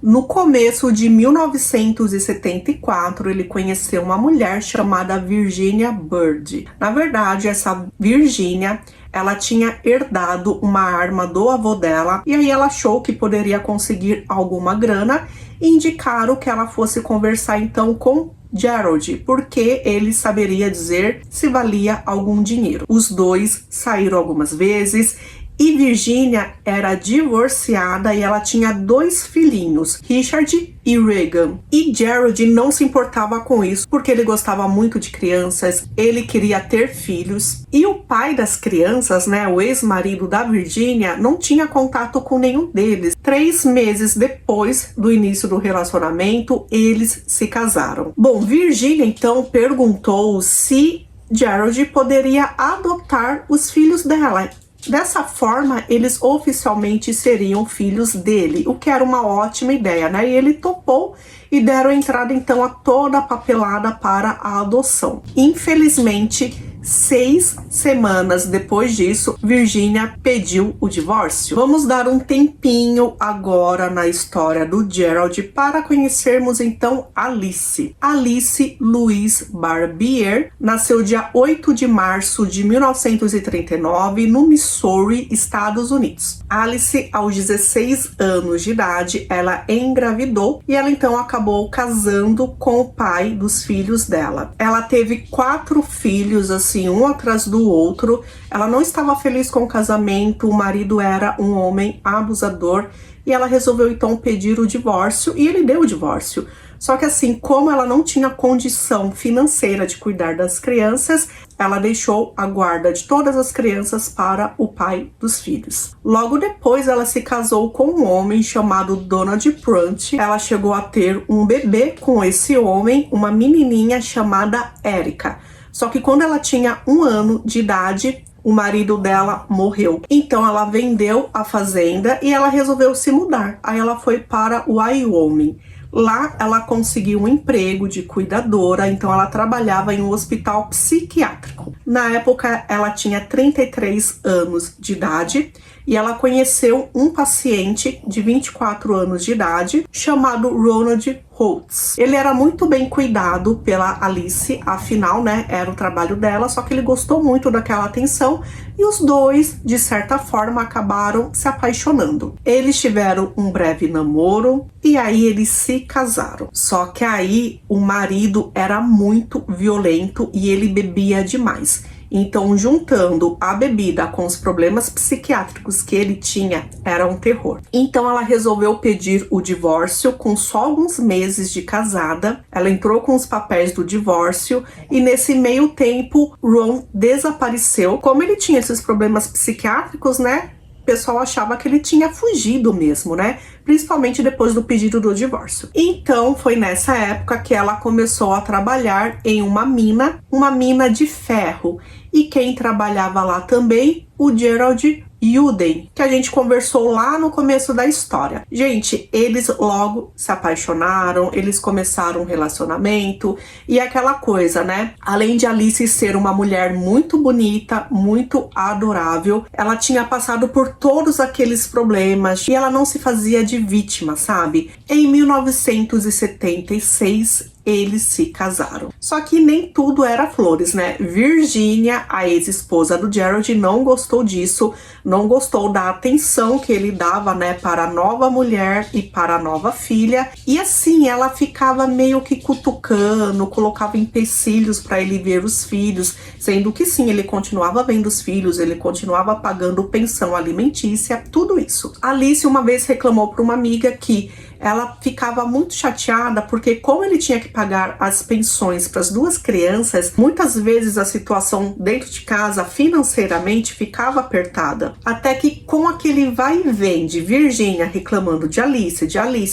No começo de 1974, ele conheceu uma mulher chamada Virginia Bird. Na verdade, essa Virginia, ela tinha herdado uma arma do avô dela e aí ela achou que poderia conseguir alguma grana e indicaram que ela fosse conversar então com Gerald, porque ele saberia dizer se valia algum dinheiro. Os dois saíram algumas vezes e Virginia era divorciada e ela tinha 2 filhinhos, Richard e Regan. E Gerald não se importava com isso, porque ele gostava muito de crianças, ele queria ter filhos. E o pai das crianças, né, o ex-marido da Virginia, não tinha contato com nenhum deles. 3 meses depois do início do relacionamento, eles se casaram. Bom, Virginia então perguntou se Gerald poderia adotar os filhos dela. Dessa forma, eles oficialmente seriam filhos dele, o que era uma ótima ideia, né? E ele topou e deram entrada então a toda a papelada para a adoção. Infelizmente, 6 semanas depois disso, Virginia pediu o divórcio. Vamos dar um tempinho agora na história do Gerald para conhecermos então Alice. Alice Louise Barbier nasceu dia 8 de março de 1939 no Missouri, Estados Unidos. Alice, aos 16 anos de idade, ela engravidou e ela então acabou casando com o pai dos filhos dela. Ela teve 4 filhos, assim, um atrás do outro. Ela não estava feliz com o casamento, o marido era um homem abusador e ela resolveu então pedir o divórcio e ele deu o divórcio. Só que assim, como ela não tinha condição financeira de cuidar das crianças, ela deixou a guarda de todas as crianças para o pai dos filhos. Logo depois, ela se casou com um homem chamado Donald Prunty. Ela chegou a ter um bebê com esse homem, uma menininha chamada Erica. Só que quando ela tinha 1 ano de idade, o marido dela morreu. Então ela vendeu a fazenda e ela resolveu se mudar. Aí ela foi para Wyoming. Lá ela conseguiu um emprego de cuidadora, então ela trabalhava em um hospital psiquiátrico. Na época ela tinha 33 anos de idade e ela conheceu um paciente de 24 anos de idade chamado Ronald Holtz. Ele era muito bem cuidado pela Alice, afinal, né, era o trabalho dela, só que ele gostou muito daquela atenção e os dois, de certa forma, acabaram se apaixonando. Eles tiveram um breve namoro e aí eles se casaram. Só que aí o marido era muito violento e ele bebia demais. Então, juntando a bebida com os problemas psiquiátricos que ele tinha, era um terror. Então, ela resolveu pedir o divórcio com só alguns meses de casada. Ela entrou com os papéis do divórcio e nesse meio tempo, Ron desapareceu. Como ele tinha esses problemas psiquiátricos, né? O pessoal achava que ele tinha fugido mesmo, né? Principalmente depois do pedido do divórcio. Então, foi nessa época que ela começou a trabalhar em uma mina de ferro. E quem trabalhava lá também? O Gerald Uden, que a gente conversou lá no começo da história. Gente, eles logo se apaixonaram, eles começaram um relacionamento e aquela coisa, né? Além de Alice ser uma mulher muito bonita, muito adorável, ela tinha passado por todos aqueles problemas e ela não se fazia de vítima, sabe? Em 1976, eles se casaram. Só que nem tudo era flores, né? Virginia, a ex-esposa do Gerald, não gostou disso, não gostou da atenção que ele dava, né, para a nova mulher e para a nova filha. E assim, ela ficava meio que cutucando, colocava empecilhos para ele ver os filhos, sendo que sim, ele continuava vendo os filhos, ele continuava pagando pensão alimentícia, tudo isso. Alice uma vez reclamou para uma amiga que ela ficava muito chateada porque como ele tinha que pagar as pensões para as 2 crianças, muitas vezes a situação dentro de casa financeiramente ficava apertada. Até que com aquele vai e vem de Virginia reclamando de Alice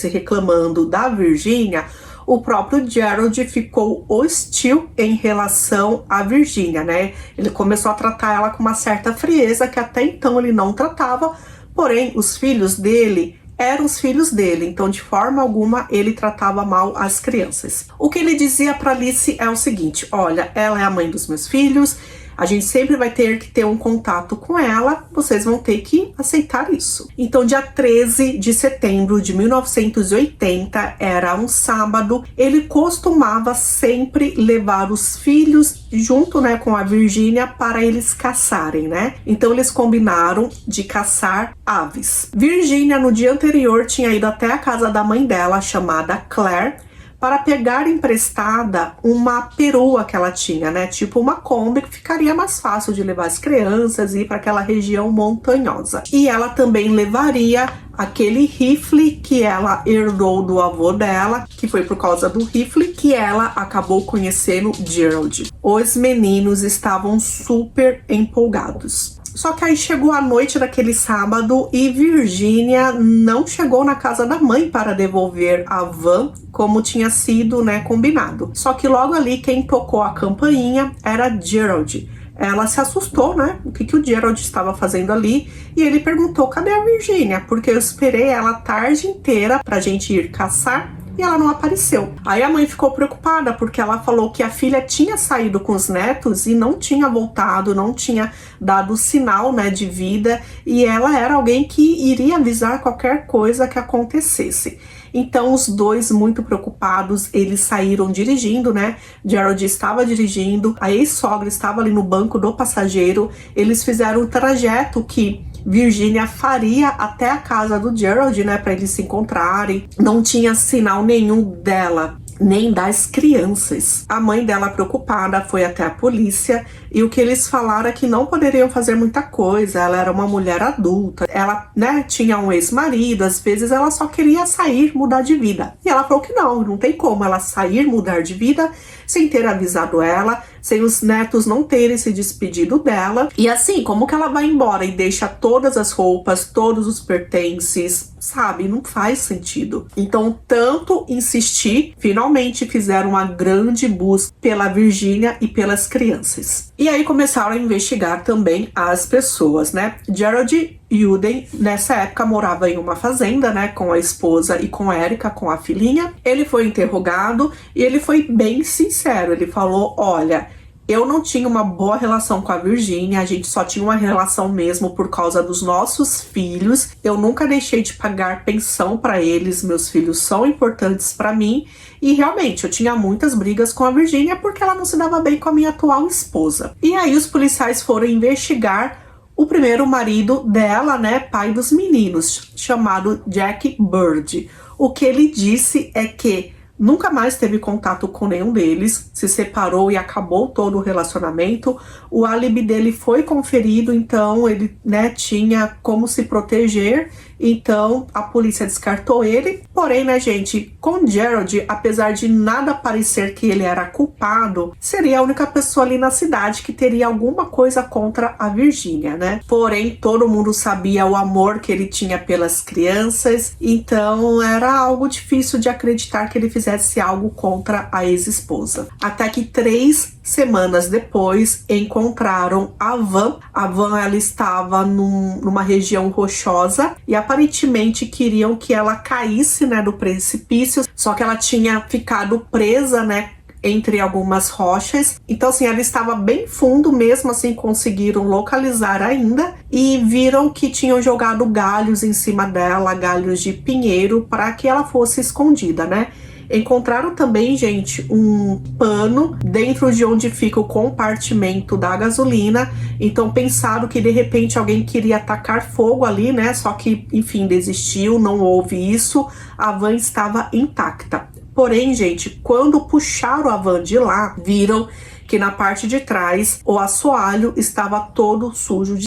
reclamando da Virginia, o próprio Gerald ficou hostil em relação a Virginia, né? Ele começou a tratar ela com uma certa frieza que até então ele não tratava, porém os filhos dele eram os filhos dele, então de forma alguma ele tratava mal as crianças. O que ele dizia para Alice é o seguinte: olha, ela é a mãe dos meus filhos, A gente sempre vai ter que ter um contato com ela, vocês vão ter que aceitar isso. Então, dia 13 de setembro de 1980, era um sábado, ele costumava sempre levar os filhos junto, né, com a Virginia para eles caçarem, né? Então, eles combinaram de caçar aves. Virginia, no dia anterior, tinha ido até a casa da mãe dela, chamada Claire, para pegar emprestada uma perua que ela tinha, né? Tipo uma Kombi, que ficaria mais fácil de levar as crianças e ir para aquela região montanhosa. E ela também levaria aquele rifle que ela herdou do avô dela, que foi por causa do rifle que ela acabou conhecendo Gerald. Os meninos estavam super empolgados. Só que aí chegou a noite daquele sábado e Virginia não chegou na casa da mãe para devolver a van como tinha sido, né, combinado. Só que logo ali quem tocou a campainha era Gerald. Ela se assustou, né? O que o Gerald estava fazendo ali? E ele perguntou: cadê a Virginia? Porque eu esperei ela a tarde inteira pra gente ir caçar e ela não apareceu. Aí a mãe ficou preocupada porque ela falou que a filha tinha saído com os netos e não tinha voltado, não tinha dado sinal, né, de vida, e ela era alguém que iria avisar qualquer coisa que acontecesse. Então os dois, muito preocupados, eles saíram dirigindo, né? Gerald estava dirigindo, a ex-sogra estava ali no banco do passageiro. Eles fizeram o trajeto que Virginia faria até a casa do Gerald, né, para eles se encontrarem. Não tinha sinal nenhum dela, nem das crianças. A mãe dela, preocupada, foi até a polícia e o que eles falaram é que não poderiam fazer muita coisa. Ela era uma mulher adulta, ela, né, tinha um ex-marido, às vezes ela só queria sair, mudar de vida. E ela falou que não tem como ela sair, mudar de vida sem ter avisado ela, sem os netos não terem se despedido dela. E assim, como que ela vai embora e deixa todas as roupas, todos os pertences, sabe? Não faz sentido. Então, tanto insistir, finalmente fizeram uma grande busca pela Virginia e pelas crianças. E aí começaram a investigar também as pessoas, né? Gerald Uden, nessa época, morava em uma fazenda, né, com a esposa e com Erica, com a filhinha. Ele foi interrogado e ele foi bem sincero. Ele falou: olha, eu não tinha uma boa relação com a Virginia, a gente só tinha uma relação mesmo por causa dos nossos filhos. Eu nunca deixei de pagar pensão para eles, meus filhos são importantes para mim. E realmente, eu tinha muitas brigas com a Virginia porque ela não se dava bem com a minha atual esposa. E aí os policiais foram investigar o primeiro marido dela, né, pai dos meninos, chamado Jack Bird. O que ele disse é que nunca mais teve contato com nenhum deles, se separou e acabou todo o relacionamento. O álibi dele foi conferido, então ele, né, tinha como se proteger, então a polícia descartou ele. Porém, né, gente, com Gerald, apesar de nada parecer que ele era culpado, seria a única pessoa ali na cidade que teria alguma coisa contra a Virginia, né? Porém, todo mundo sabia o amor que ele tinha pelas crianças, então era algo difícil de acreditar que ele fizesse algo contra a ex-esposa. Até que 3 semanas depois encontraram a van. A van, ela estava numa região rochosa e aparentemente queriam que ela caísse, né, do precipício, só que ela tinha ficado presa, né, entre algumas rochas. Então assim, ela estava bem fundo, mesmo assim conseguiram localizar ainda e viram que tinham jogado galhos em cima dela, galhos de pinheiro, para que ela fosse escondida, né? Encontraram também, gente, um pano dentro de onde fica o compartimento da gasolina. Então pensaram que de repente alguém queria atacar fogo ali, né? Só que, enfim, desistiu, não houve isso. A van estava intacta. Porém, gente, quando puxaram a van de lá, viram que na parte de trás o assoalho estava todo sujo de...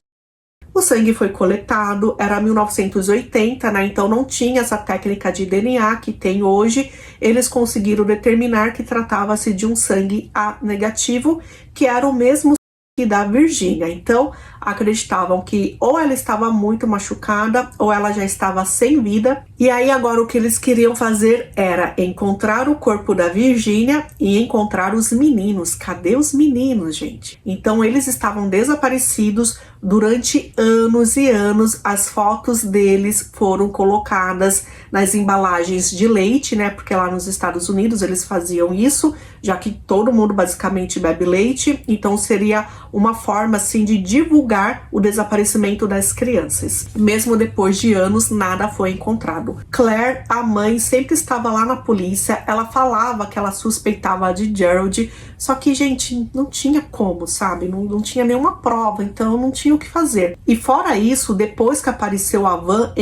O sangue foi coletado, era 1980, né? Então não tinha essa técnica de DNA que tem hoje. Eles conseguiram determinar que tratava-se de um sangue A negativo, que era o mesmo sangue da Virginia. Então acreditavam que ou ela estava muito machucada ou ela já estava sem vida. E aí agora o que eles queriam fazer era encontrar o corpo da Virginia e encontrar os meninos. Cadê os meninos, gente? Então eles estavam desaparecidos Durante anos e anos, as fotos deles foram colocadas nas embalagens de leite, né? Porque lá nos Estados Unidos eles faziam isso, já que todo mundo basicamente bebe leite, então seria uma forma assim de divulgar o desaparecimento das crianças. Mesmo depois de anos, nada foi encontrado. Claire, a mãe, sempre estava lá na polícia, ela falava que ela suspeitava de Gerald, só que, gente, não tinha como, sabe? Não tinha nenhuma prova, então não tinha o que fazer. E fora isso, depois que apareceu a van,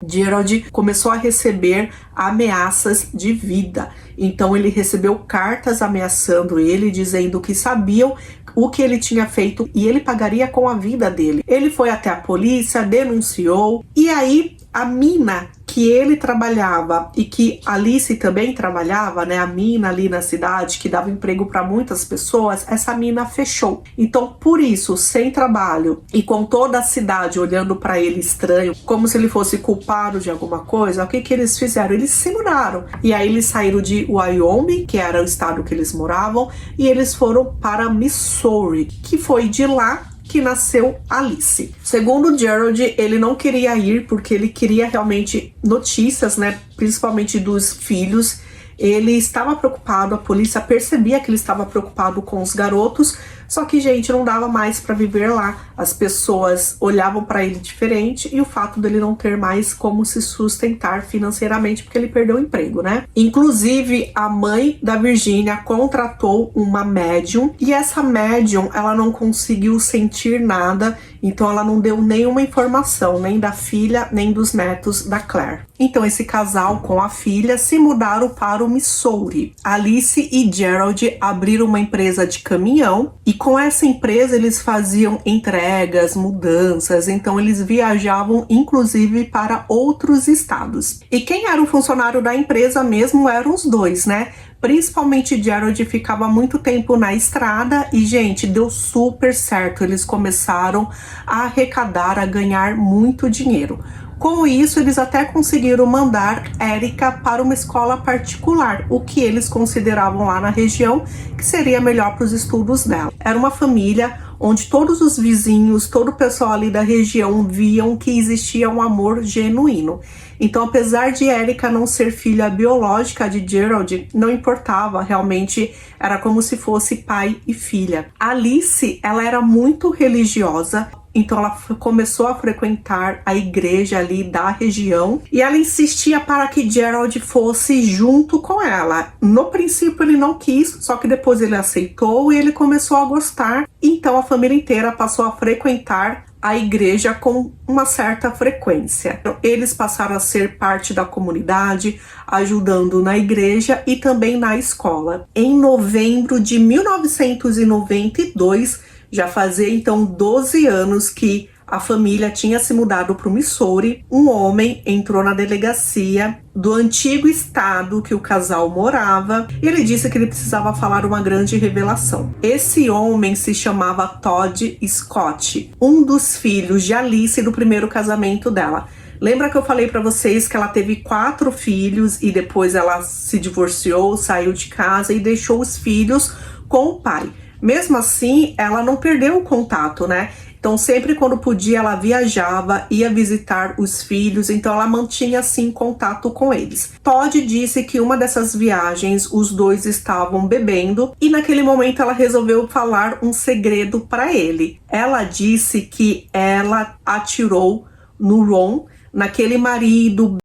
Gerald começou a receber ameaças de vida. Então ele recebeu cartas ameaçando ele, dizendo que sabiam o que ele tinha feito e ele pagaria com a vida dele. Ele foi até a polícia, denunciou, e aí a mina que ele trabalhava e que Alice também trabalhava, né, a mina ali na cidade que dava emprego para muitas pessoas, essa mina fechou. Então, por isso, sem trabalho e com toda a cidade olhando para ele estranho, como se ele fosse culpado de alguma coisa, o que que eles fizeram? Eles se mudaram. E aí eles saíram de Wyoming, que era o estado que eles moravam, e eles foram para Missouri, que foi de lá que nasceu Alice. Segundo Gerald, ele não queria ir porque ele queria realmente notícias, né, principalmente dos filhos. Ele estava preocupado, a polícia percebia que ele estava preocupado com os garotos, só que, gente, não dava mais para viver lá. As pessoas olhavam para ele diferente e o fato dele não ter mais como se sustentar financeiramente porque ele perdeu o emprego, né? Inclusive, a mãe da Virginia contratou uma médium e essa médium, ela não conseguiu sentir nada, então ela não deu nenhuma informação, nem da filha, nem dos netos da Claire. Então esse casal com a filha se mudaram para o Missouri. Alice e Gerald abriram uma empresa de caminhão e com essa empresa eles faziam entregas, mudanças, então eles viajavam inclusive para outros estados. E quem era o funcionário da empresa mesmo eram os dois, né? Principalmente Gerald ficava muito tempo na estrada e, gente, deu super certo. Eles começaram a arrecadar, a ganhar muito dinheiro. Com isso, eles até conseguiram mandar Erica para uma escola particular, o que eles consideravam lá na região que seria melhor para os estudos dela. Era uma família onde todos os vizinhos, todo o pessoal ali da região viam que existia um amor genuíno. Então, apesar de Erica não ser filha biológica de Gerald, não importava, realmente era como se fosse pai e filha. Alice, ela era muito religiosa, então ela começou a frequentar a igreja ali da região e ela insistia para que Gerald fosse junto com ela. No princípio ele não quis, só que depois ele aceitou e ele começou a gostar. Então a família inteira passou a frequentar a igreja com uma certa frequência. Eles passaram a ser parte da comunidade, ajudando na igreja e também na escola. Em novembro de 1992, já fazia então 12 anos que a família tinha se mudado para o Missouri, um homem entrou na delegacia do antigo estado que o casal morava e ele disse que ele precisava falar uma grande revelação. Esse homem se chamava Todd Scott, um dos filhos de Alice do primeiro casamento dela. Lembra que eu falei para vocês que ela teve 4 filhos e depois ela se divorciou, saiu de casa e deixou os filhos com o pai. Mesmo assim, ela não perdeu o contato, né? Então, sempre quando podia, ela viajava, ia visitar os filhos, então ela mantinha, assim, contato com eles. Todd disse que uma dessas viagens, os dois estavam bebendo e naquele momento ela resolveu falar um segredo para ele. Ela disse que ela atirou no Ron, naquele marido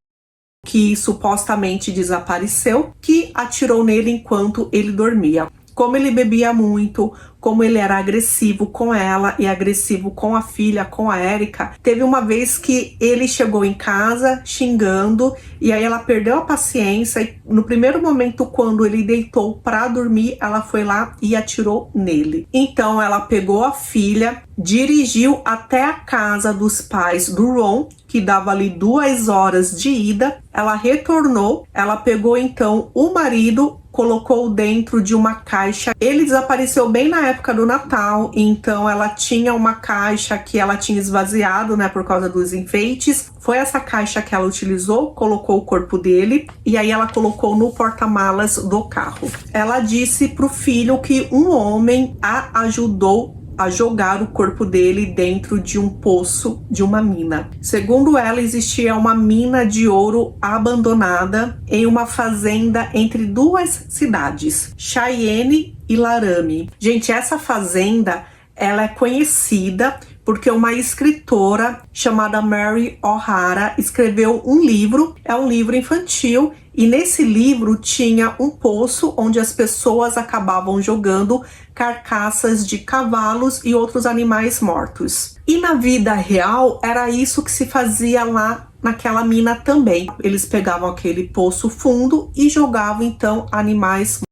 que supostamente desapareceu, que atirou nele enquanto ele dormia. Como ele bebia muito, como ele era agressivo com ela e agressivo com a filha, com a Erica. Teve uma vez que ele chegou em casa xingando e aí ela perdeu a paciência e no primeiro momento quando ele deitou para dormir, ela foi lá e atirou nele. Então ela pegou a filha, dirigiu até a casa dos pais do Ron, que dava ali 2 horas de ida. Ela retornou, ela pegou então o marido, colocou dentro de uma caixa. Ele desapareceu bem na época do Natal, então ela tinha uma caixa que ela tinha esvaziado, né, por causa dos enfeites. Foi essa caixa que ela utilizou, colocou o corpo dele e aí ela colocou no porta-malas do carro. Ela disse pro filho que um homem a ajudou a jogar o corpo dele dentro de um poço de uma mina. Segundo ela, existia uma mina de ouro abandonada em uma fazenda entre duas cidades, Cheyenne e Laramie. Gente, essa fazenda, ela é conhecida porque uma escritora chamada Mary O'Hara escreveu um livro, é um livro infantil, e nesse livro tinha um poço onde as pessoas acabavam jogando carcaças de cavalos e outros animais mortos. E na vida real era isso que se fazia lá naquela mina também. Eles pegavam aquele poço fundo e jogavam então animais mortos.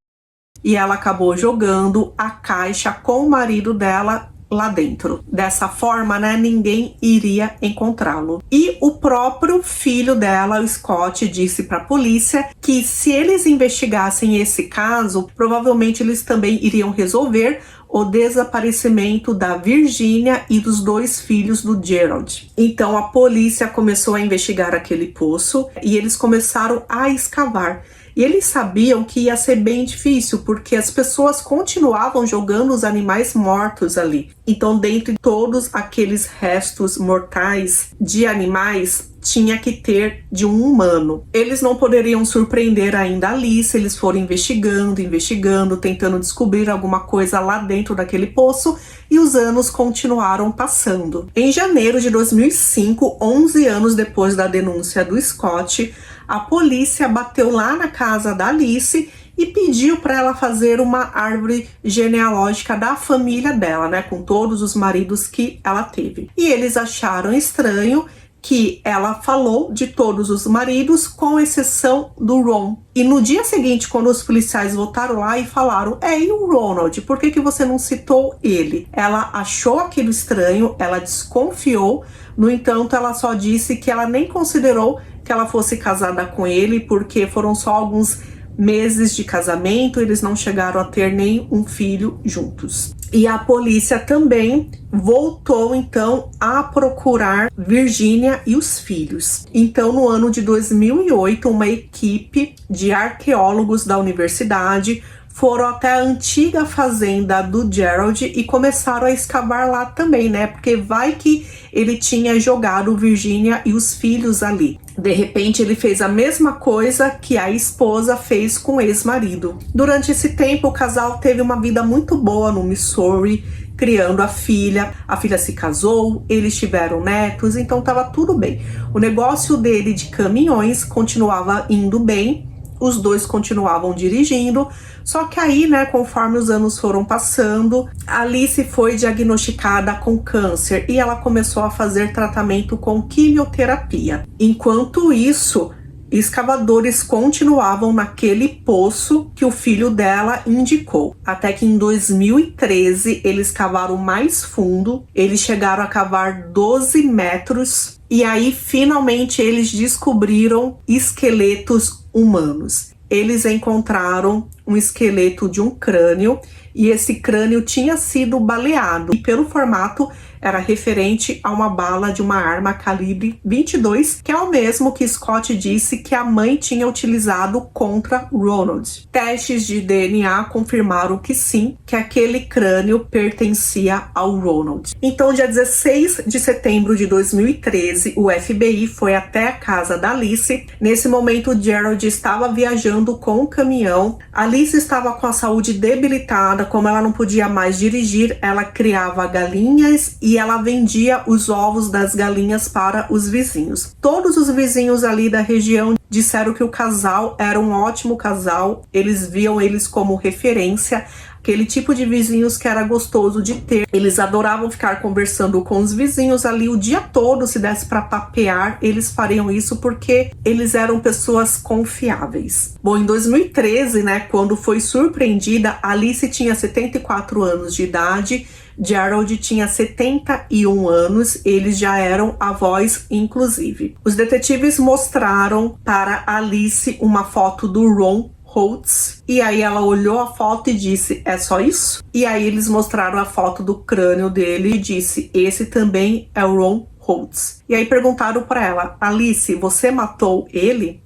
E ela acabou jogando a caixa com o marido dela lá dentro. Dessa forma, né, ninguém iria encontrá-lo. E o próprio filho dela, o Scott, disse para a polícia que se eles investigassem esse caso, provavelmente eles também iriam resolver o desaparecimento da Virginia e dos 2 filhos do Gerald. Então a polícia começou a investigar aquele poço e eles começaram a escavar. E eles sabiam que ia ser bem difícil, porque as pessoas continuavam jogando os animais mortos ali. Então, dentre todos aqueles restos mortais de animais, tinha que ter de um humano. Eles não poderiam surpreender ainda a Alice, eles foram investigando, tentando descobrir alguma coisa lá dentro daquele poço, e os anos continuaram passando. Em janeiro de 2005, 11 anos depois da denúncia do Scott, a polícia bateu lá na casa da Alice e pediu para ela fazer uma árvore genealógica da família dela, né, com todos os maridos que ela teve. E eles acharam estranho que ela falou de todos os maridos, com exceção do Ron. E no dia seguinte, quando os policiais voltaram lá e falaram: e o Ronald, por que você não citou ele? Ela achou aquilo estranho, ela desconfiou, no entanto, ela só disse que ela nem considerou que ela fosse casada com ele, porque foram só alguns meses de casamento, eles não chegaram a ter nem um filho juntos. E a polícia também voltou então a procurar Virginia e os filhos. Então, no ano de 2008, uma equipe de arqueólogos da universidade foram até a antiga fazenda do Gerald e começaram a escavar lá também, né? Porque vai que ele tinha jogado Virginia e os filhos ali. De repente, ele fez a mesma coisa que a esposa fez com o ex-marido. Durante esse tempo, o casal teve uma vida muito boa no Missouri, criando a filha se casou, eles tiveram netos, então estava tudo bem. O negócio dele de caminhões continuava indo bem, os dois continuavam dirigindo, só que aí, né, conforme os anos foram passando, Alice foi diagnosticada com câncer e ela começou a fazer tratamento com quimioterapia. Enquanto isso, escavadores continuavam naquele poço que o filho dela indicou. Até que em 2013 eles cavaram mais fundo, eles chegaram a cavar 12 metros e aí finalmente eles descobriram esqueletos humanos. Eles encontraram um esqueleto de um crânio e esse crânio tinha sido baleado e pelo formato era referente a uma bala de uma arma calibre 22, que é o mesmo que Scott disse que a mãe tinha utilizado contra Ronald. Testes de DNA confirmaram que sim, que aquele crânio pertencia ao Ronald. Então, dia 16 de setembro de 2013, o FBI foi até a casa da Alice. Nesse momento, o Gerald estava viajando com o caminhão. Alice estava com a saúde debilitada, como ela não podia mais dirigir, ela criava galinhas e ela vendia os ovos das galinhas para os vizinhos. Todos os vizinhos ali da região disseram que o casal era um ótimo casal, eles viam eles como referência, aquele tipo de vizinhos que era gostoso de ter. Eles adoravam ficar conversando com os vizinhos ali o dia todo. Se desse para papear, eles fariam isso porque eles eram pessoas confiáveis. Bom, em 2013, né, quando foi surpreendida, Alice tinha 74 anos de idade, Gerald tinha 71 anos, eles já eram avós, inclusive. Os detetives mostraram para Alice uma foto do Ron Holtz, e aí ela olhou a foto e disse: é só isso? E aí eles mostraram a foto do crânio dele e disse: esse também é o Ron Holtz. E aí perguntaram para ela: Alice, você matou ele?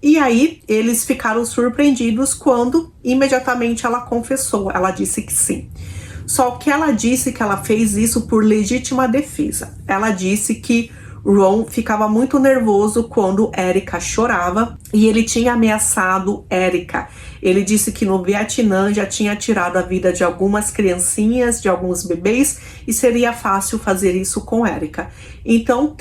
E aí eles ficaram surpreendidos quando imediatamente ela confessou, ela disse que sim. Só que ela disse que ela fez isso por legítima defesa. Ela disse que Ron ficava muito nervoso quando Erica chorava e ele tinha ameaçado Erica. Ele disse que no Vietnã já tinha tirado a vida de algumas criancinhas, de alguns bebês, e seria fácil fazer isso com Erica. Então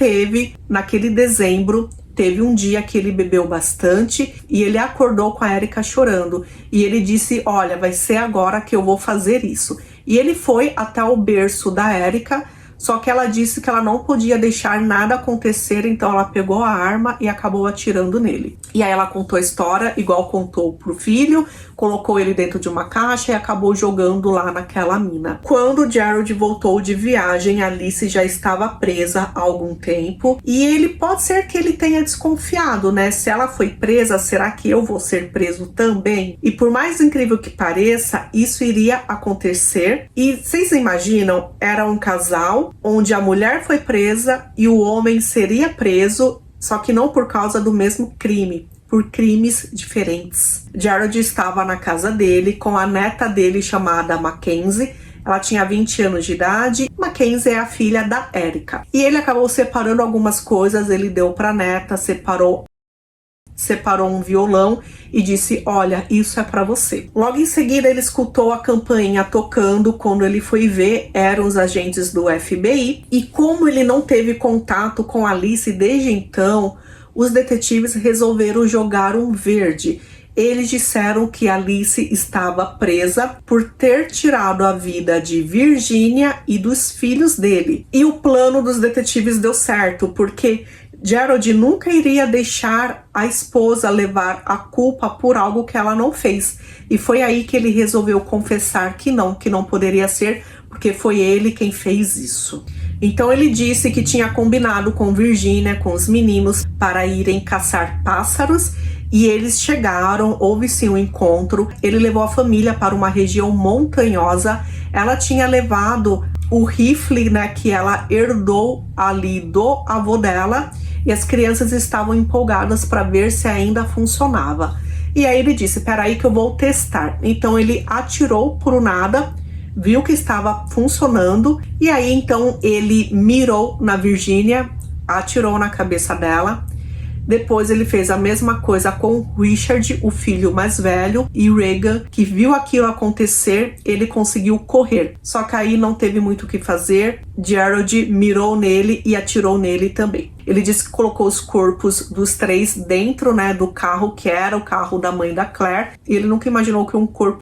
naquele dezembro, teve um dia que ele bebeu bastante e ele acordou com a Erica chorando. E ele disse, olha, vai ser agora que eu vou fazer isso. E ele foi até o berço da Erica, só que ela disse que ela não podia deixar nada acontecer, então ela pegou a arma e acabou atirando nele. E aí ela contou a história, igual contou pro filho, colocou ele dentro de uma caixa e acabou jogando lá naquela mina. Quando Gerald voltou de viagem, Alice já estava presa há algum tempo, e ele pode ser que ele tenha desconfiado, né? Se ela foi presa, será que eu vou ser preso também? E por mais incrível que pareça, isso iria acontecer. E vocês imaginam, era um casal onde a mulher foi presa e o homem seria preso, só que não por causa do mesmo crime, por crimes diferentes. Gerald estava na casa dele com a neta dele chamada Mackenzie. Ela tinha 20 anos de idade. Mackenzie é a filha da Erica. E ele acabou separando algumas coisas, ele deu para a neta, separou um violão e disse, olha, isso é para você. Logo em seguida ele escutou a campainha tocando. Quando ele foi ver, eram os agentes do FBI, e como ele não teve contato com Alice desde então, os detetives resolveram jogar um verde. Eles disseram que Alice estava presa por ter tirado a vida de Virginia e dos filhos dele. E o plano dos detetives deu certo, porque Gerald nunca iria deixar a esposa levar a culpa por algo que ela não fez. E foi aí que ele resolveu confessar que não poderia ser, porque foi ele quem fez isso. Então ele disse que tinha combinado com Virginia, com os meninos, para irem caçar pássaros, e eles chegaram, houve sim um encontro. Ele levou a família para uma região montanhosa. Ela tinha levado o rifle, né, que ela herdou ali do avô dela, e as crianças estavam empolgadas para ver se ainda funcionava. E aí ele disse, peraí que eu vou testar. Então ele atirou por nada, viu que estava funcionando, e aí então ele mirou na Virginia, atirou na cabeça dela. Depois ele fez a mesma coisa com Richard, o filho mais velho, e Regan, que viu aquilo acontecer, ele conseguiu correr. Só que aí não teve muito o que fazer, Gerald mirou nele e atirou nele também. Ele disse que colocou os corpos dos três dentro, né, do carro, que era o carro da mãe da Claire, e ele nunca imaginou que um corpo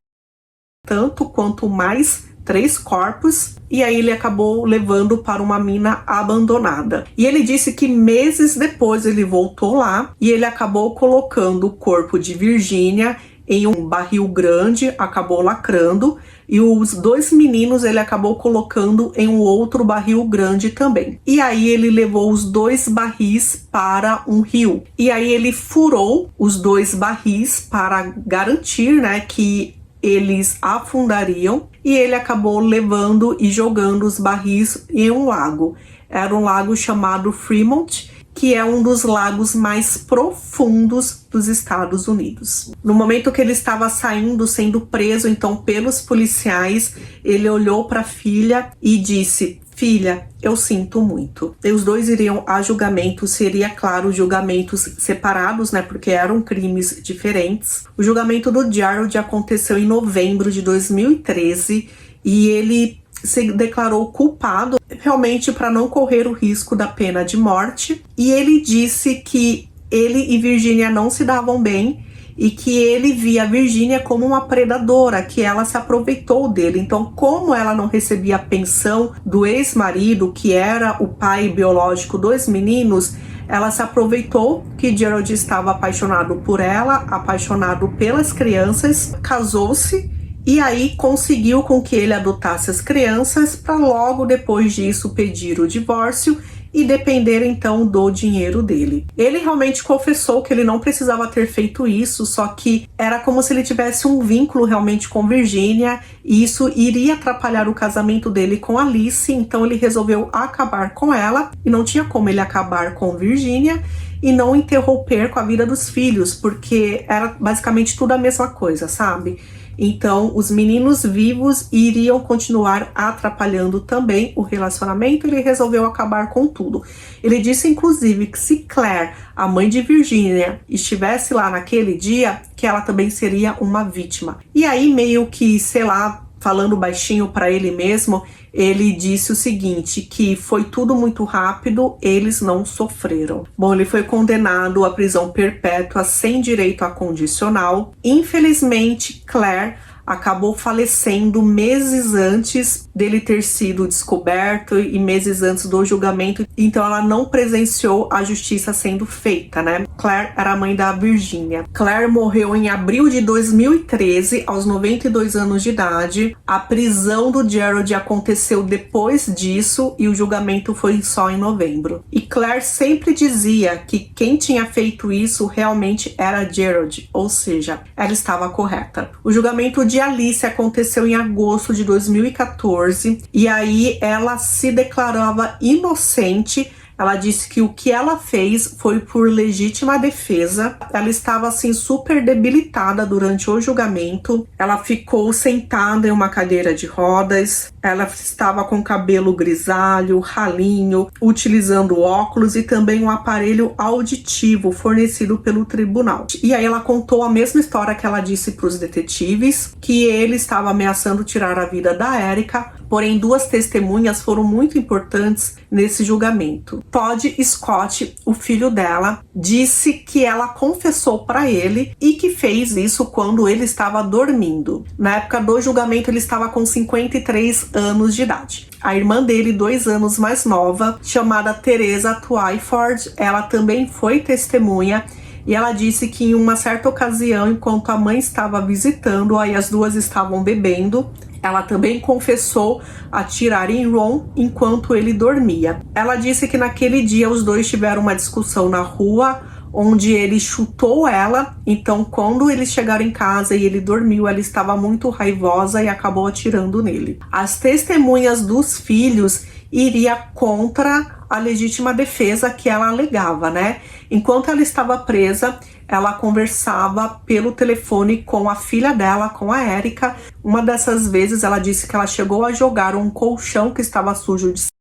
tanto quanto mais 3 corpos, e aí ele acabou levando para uma mina abandonada. E ele disse que meses depois ele voltou lá e ele acabou colocando o corpo de Virginia em um barril grande, acabou lacrando, e os 2 meninos ele acabou colocando em um outro barril grande também. E aí ele levou os 2 barris para um rio. E aí ele furou os 2 barris para garantir, né, que eles afundariam, e ele acabou levando e jogando os barris em um lago. Era um lago chamado Fremont, que é um dos lagos mais profundos dos Estados Unidos. No momento que ele estava saindo, sendo preso então pelos policiais, ele olhou para a filha e disse, filha, eu sinto muito. E os 2 iriam a julgamento, seria claro, julgamentos separados, né, porque eram crimes diferentes. O julgamento do Gerald aconteceu em novembro de 2013 e ele se declarou culpado realmente para não correr o risco da pena de morte, e ele disse que ele e Virginia não se davam bem e que ele via Virginia como uma predadora, que ela se aproveitou dele. Então, como ela não recebia a pensão do ex-marido, que era o pai biológico dos meninos, ela se aproveitou que Gerald estava apaixonado por ela, apaixonado pelas crianças, casou-se e aí conseguiu com que ele adotasse as crianças para logo depois disso pedir o divórcio e depender então do dinheiro dele. Ele realmente confessou que ele não precisava ter feito isso, só que era como se ele tivesse um vínculo realmente com Virginia e isso iria atrapalhar o casamento dele com Alice, então ele resolveu acabar com ela, e não tinha como ele acabar com Virginia e não interromper com a vida dos filhos, porque era basicamente tudo a mesma coisa, sabe? Então, os meninos vivos iriam continuar atrapalhando também o relacionamento. Ele resolveu acabar com tudo. Ele disse, inclusive, que se Claire, a mãe de Virginia, estivesse lá naquele dia, que ela também seria uma vítima. E aí, meio que, sei lá, falando baixinho para ele mesmo, ele disse o seguinte, que foi tudo muito rápido, eles não sofreram. Bom, ele foi condenado à prisão perpétua sem direito a condicional. Infelizmente, Claire acabou falecendo meses antes dele ter sido descoberto e meses antes do julgamento, então ela não presenciou a justiça sendo feita, né? Claire era a mãe da Virginia. Claire morreu em abril de 2013, aos 92 anos de idade. A prisão do Gerald aconteceu depois disso e o julgamento foi só em novembro. E Claire sempre dizia que quem tinha feito isso realmente era Gerald, ou seja, ela estava correta. O julgamento de Alice aconteceu em agosto de 2014 e aí ela se declarava inocente. Ela disse que o que ela fez foi por legítima defesa. Ela estava assim super debilitada durante o julgamento. Ela ficou sentada em uma cadeira de rodas. Ela estava com cabelo grisalho, ralinho, utilizando óculos e também um aparelho auditivo fornecido pelo tribunal. E aí ela contou a mesma história que ela disse para os detetives, que ele estava ameaçando tirar a vida da Erica. Porém, duas testemunhas foram muito importantes nesse julgamento. Todd Scott, o filho dela, disse que ela confessou para ele e que fez isso quando ele estava dormindo. Na época do julgamento, ele estava com 53 anos de idade. A irmã dele, 2 anos mais nova, chamada Teresa Twyford, ela também foi testemunha. E ela disse que em uma certa ocasião, enquanto a mãe estava visitando, aí as duas estavam bebendo, ela também confessou atirar em Ron enquanto ele dormia. Ela disse que naquele dia os dois tiveram uma discussão na rua, onde ele chutou ela. Então, quando eles chegaram em casa e ele dormiu, ela estava muito raivosa e acabou atirando nele. As testemunhas dos filhos iria contra a legítima defesa que ela alegava, né? Enquanto ela estava presa, ela conversava pelo telefone com a filha dela, com a Erica. Uma dessas vezes ela disse que ela chegou a jogar um colchão que estava sujo de sangue.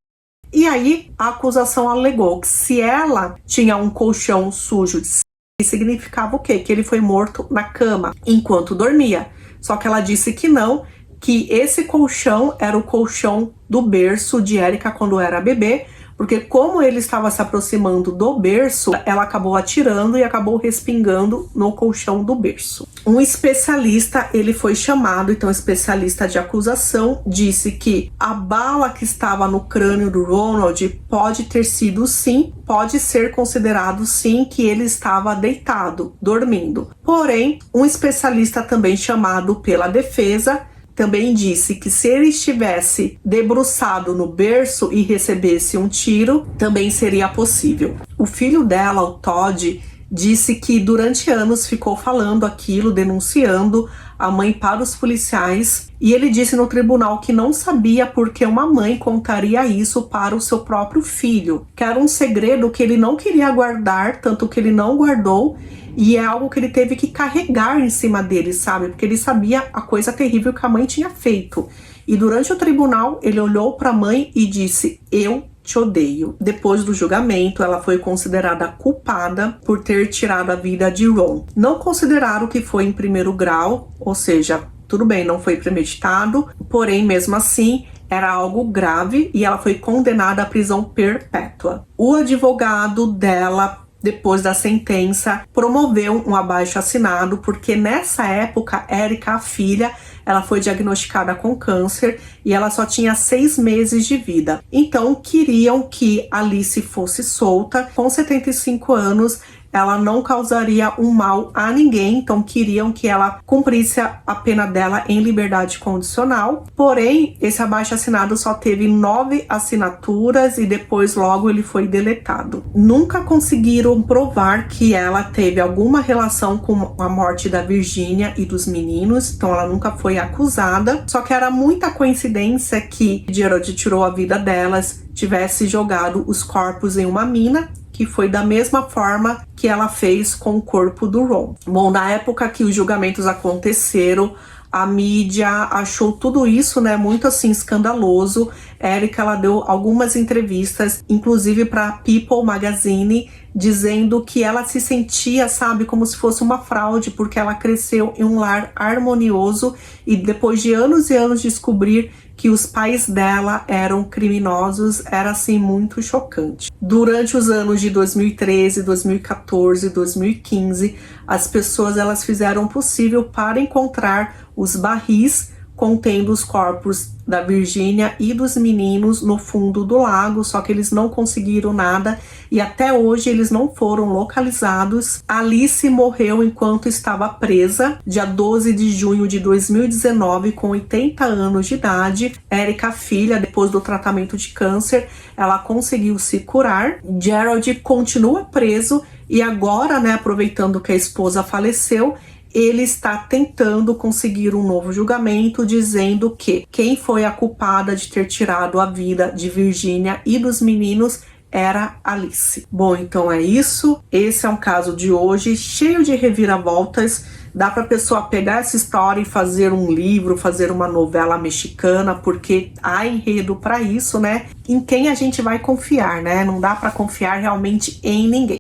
E aí a acusação alegou que se ela tinha um colchão sujo de sangue, significava o quê? Que ele foi morto na cama enquanto dormia. Só que ela disse que não, que esse colchão era o colchão do berço de Erica quando era bebê, porque como ele estava se aproximando do berço, ela acabou atirando e acabou respingando no colchão do berço. Um especialista, ele foi chamado, então especialista de acusação, disse que a bala que estava no crânio do Ronald pode ter sido sim, pode ser considerado sim que ele estava deitado, dormindo. Porém, um especialista também chamado pela defesa também disse que se ele estivesse debruçado no berço e recebesse um tiro, também seria possível. O filho dela, o Todd, disse que durante anos ficou falando aquilo, denunciando a mãe para os policiais, e ele disse no tribunal que não sabia por que uma mãe contaria isso para o seu próprio filho, que era um segredo que ele não queria guardar, tanto que ele não guardou, e é algo que ele teve que carregar em cima dele, sabe? Porque ele sabia a coisa terrível que a mãe tinha feito. E durante o tribunal, ele olhou para a mãe e disse: "Eu te odeio". Depois do julgamento, ela foi considerada culpada por ter tirado a vida de Ron. Não consideraram que foi em primeiro grau, ou seja, tudo bem, não foi premeditado, porém, mesmo assim, era algo grave e ela foi condenada à prisão perpétua. O advogado dela, depois da sentença, promoveu um abaixo-assinado, porque nessa época, Erica, a filha, ela foi diagnosticada com câncer e ela só tinha 6 meses de vida. Então, queriam que Alice fosse solta. Com 75 anos, ela não causaria um mal a ninguém, então queriam que ela cumprisse a pena dela em liberdade condicional. Porém, esse abaixo-assinado só teve 9 assinaturas e depois logo ele foi deletado. Nunca conseguiram provar que ela teve alguma relação com a morte da Virginia e dos meninos, então ela nunca foi acusada. Só que era muita coincidência que Gerald tirou a vida delas, tivesse jogado os corpos em uma mina que foi da mesma forma que ela fez com o corpo do Ron. Bom, na época que os julgamentos aconteceram, a mídia achou tudo isso, né, muito assim escandaloso. Erika, ela deu algumas entrevistas, inclusive para People Magazine, dizendo que ela se sentia, sabe, como se fosse uma fraude, porque ela cresceu em um lar harmonioso e depois de anos e anos descobrir que os pais dela eram criminosos, era assim muito chocante. Durante os anos de 2013, 2014, 2015, as pessoas elas fizeram o possível para encontrar os barris contendo os corpos da Virginia e dos meninos no fundo do lago, só que eles não conseguiram nada e até hoje eles não foram localizados. Alice morreu enquanto estava presa, dia 12 de junho de 2019, com 80 anos de idade. Erika, filha, depois do tratamento de câncer, ela conseguiu se curar. Gerald continua preso e agora, né, aproveitando que a esposa faleceu, ele está tentando conseguir um novo julgamento, dizendo que quem foi a culpada de ter tirado a vida de Virginia e dos meninos era Alice. Bom, então é isso. Esse é um caso de hoje cheio de reviravoltas. Dá para a pessoa pegar essa história e fazer um livro, fazer uma novela mexicana, porque há enredo para isso, né? Em quem a gente vai confiar, né? Não dá para confiar realmente em ninguém.